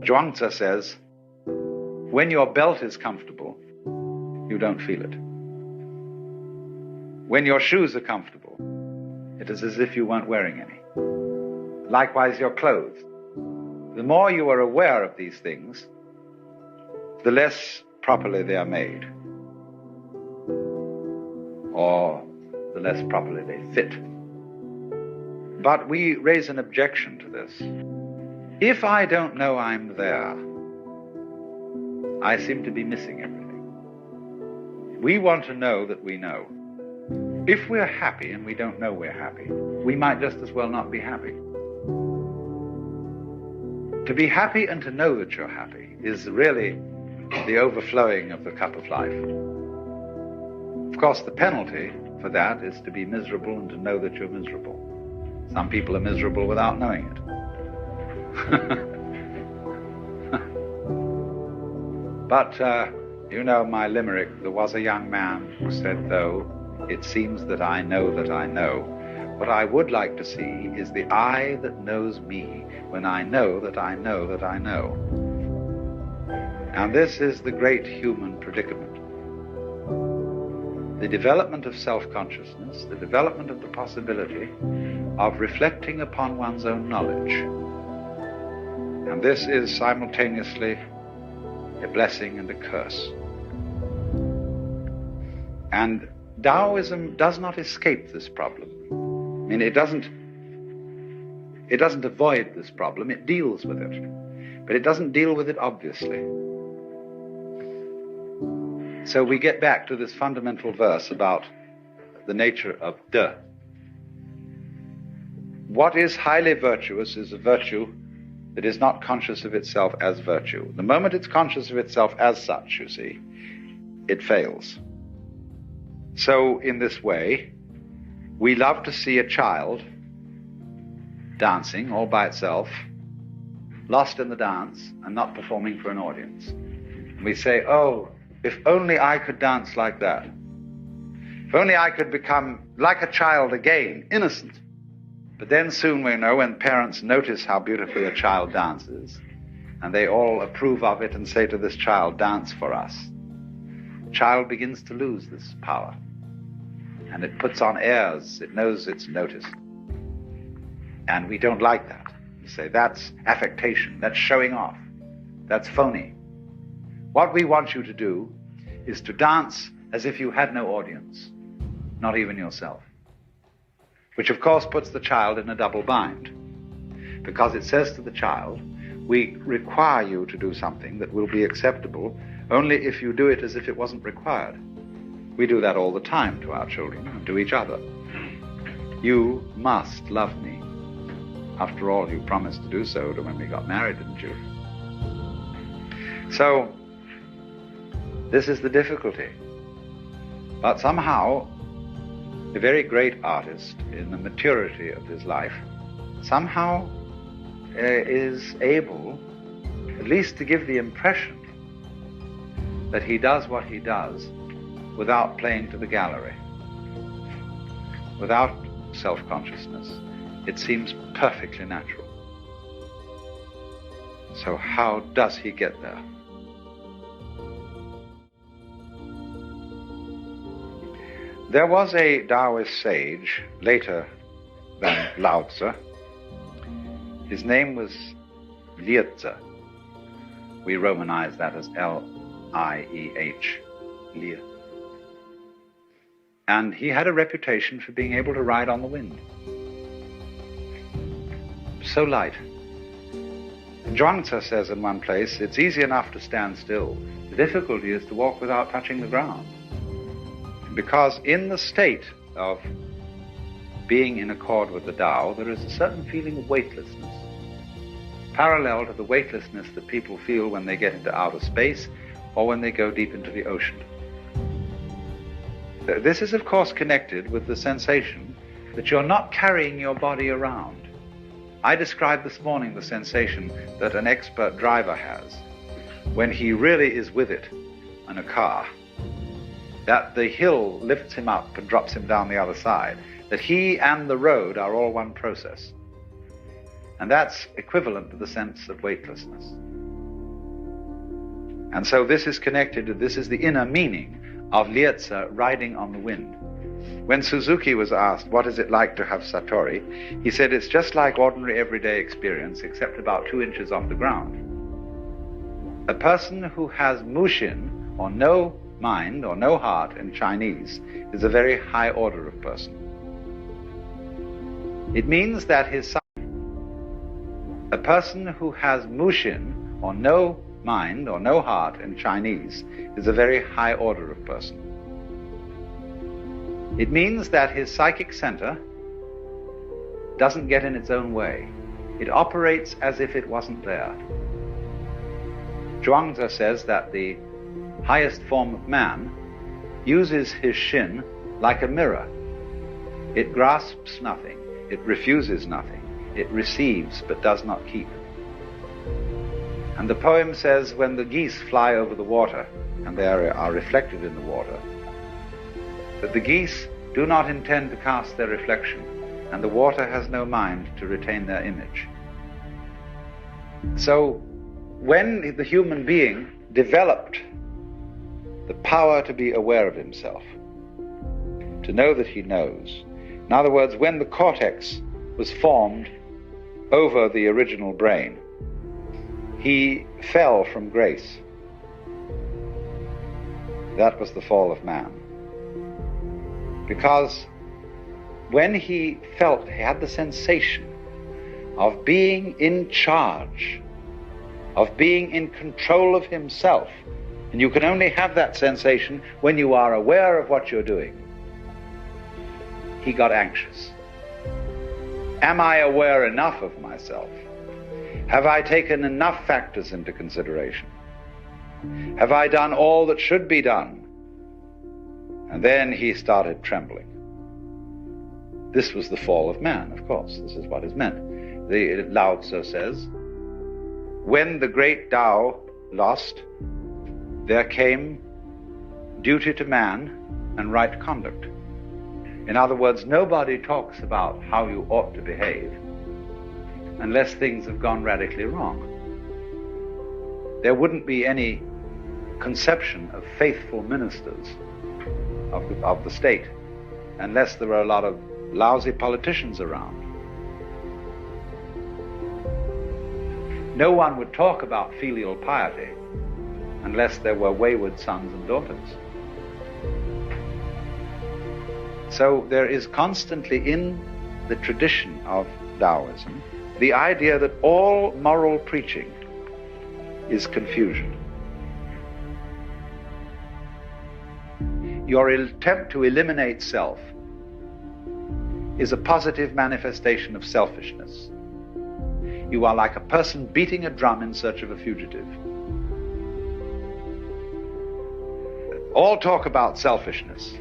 Zhuangzi says, when your belt is comfortable, you don't feel it. When your shoes are comfortable, it is as if you weren't wearing any. Likewise, your clothes. The more you are aware of these things, the less properly they are made, or the less properly they fit. But we raise an objection to this. If I don't know I'm there, I seem to be missing everything. We want to know that we know. If we're happy and we don't know we're happy, we might just as well not be happy. To be happy and to know that you're happy is really the overflowing of the cup of life. Of course, the penalty for that is to be miserable and to know that you're miserable. Some people are miserable without knowing it. But, you know my limerick, there was a young man who said, though it seems that I know, what I would like to see is the I that knows me when I know that I know that I know. And this is the great human predicament. The development of self-consciousness, the development of the possibility of reflecting upon one's own knowledge. And this is simultaneously a blessing and a curse. And Taoism does not escape this problem. I mean, it doesn't avoid this problem, it deals with it. But it doesn't deal with it obviously. So we get back to this fundamental verse about the nature of De. What is highly virtuous is a virtue that is not conscious of itself as virtue. The moment it's conscious of itself as such, you see, it fails. So in this way, we love to see a child dancing all by itself, lost in the dance and not performing for an audience. And we say, oh, if only I could dance like that. If only I could become like a child again, innocent. But then soon we know when parents notice how beautifully a child dances, and they all approve of it and say to this child, dance for us. The child begins to lose this power. And it puts on airs, it knows it's noticed. And we don't like that. We say, that's affectation, that's showing off, that's phony. What we want you to do is to dance as if you had no audience, not even yourself. Which of course puts the child in a double bind, because it says to the child, we require you to do something that will be acceptable only if you do it as if it wasn't required. We do that all the time to our children and to each other. You must love me. After all, you promised to do so when we got married, didn't you? So, this is the difficulty. But somehow, a very great artist, in the maturity of his life, somehow is able, at least to give the impression that he does what he does without playing to the gallery, without self-consciousness. It seems perfectly natural. So how does he get there? There was a Taoist sage, later than Lao Tzu. His name was Liezi. We romanize that as L-I-E-H, Lieh. And he had a reputation for being able to ride on the wind. So light. Zhuangzi says in one place, it's easy enough to stand still. The difficulty is to walk without touching the ground. Because in the state of being in accord with the Tao, there is a certain feeling of weightlessness, parallel to the weightlessness that people feel when they get into outer space or when they go deep into the ocean. This is, of course, connected with the sensation that you're not carrying your body around. I described this morning the sensation that an expert driver has when he really is with it in a car, that the hill lifts him up and drops him down the other side, that he and the road are all one process. And that's equivalent to the sense of weightlessness. And so this is this is the inner meaning of Lietze riding on the wind. When Suzuki was asked, what is it like to have Satori? He said, it's just like ordinary everyday experience, except about 2 inches off the ground. A person who has Mushin, or no mind, or no heart in Chinese, is a very high order of person. It means that a person who has Mushin, or no mind, or no heart in Chinese, is a very high order of person. It means that his psychic center doesn't get in its own way. It operates as if it wasn't there. Zhuangzi says that the highest form of man uses his Shin like a mirror. It grasps nothing, it refuses nothing, it receives but does not keep. And the poem says, when the geese fly over the water, and they are reflected in the water, that the geese do not intend to cast their reflection, and the water has no mind to retain their image. So, when the human being developed the power to be aware of himself, to know that he knows, in other words, when the cortex was formed over the original brain, he fell from grace. That was the fall of man. Because when he felt, he had the sensation of being in charge, of being in control of himself, and you can only have that sensation when you are aware of what you're doing, he got anxious. Am I aware enough of myself? Have I taken enough factors into consideration? Have I done all that should be done? And then he started trembling. This was the fall of man, of course. This is what is meant. The Lao Tzu says, when the great Tao lost, there came duty to man and right conduct. In other words, nobody talks about how you ought to behave unless things have gone radically wrong. There wouldn't be any conception of faithful ministers of the state unless there were a lot of lousy politicians around. No one would talk about filial piety unless there were wayward sons and daughters. So there is constantly in the tradition of Taoism the idea that all moral preaching is confusion. Your attempt to eliminate self is a positive manifestation of selfishness. You are like a person beating a drum in search of a fugitive. All talk about selfishness.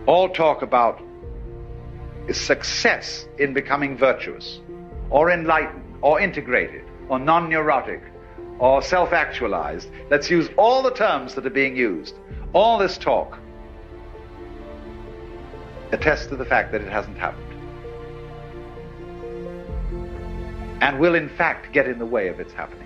All talk about success in becoming virtuous, or enlightened, or integrated, or non-neurotic, or self-actualized. Let's use all the terms that are being used. All this talk attests to the fact that it hasn't happened, and will in fact get in the way of its happening.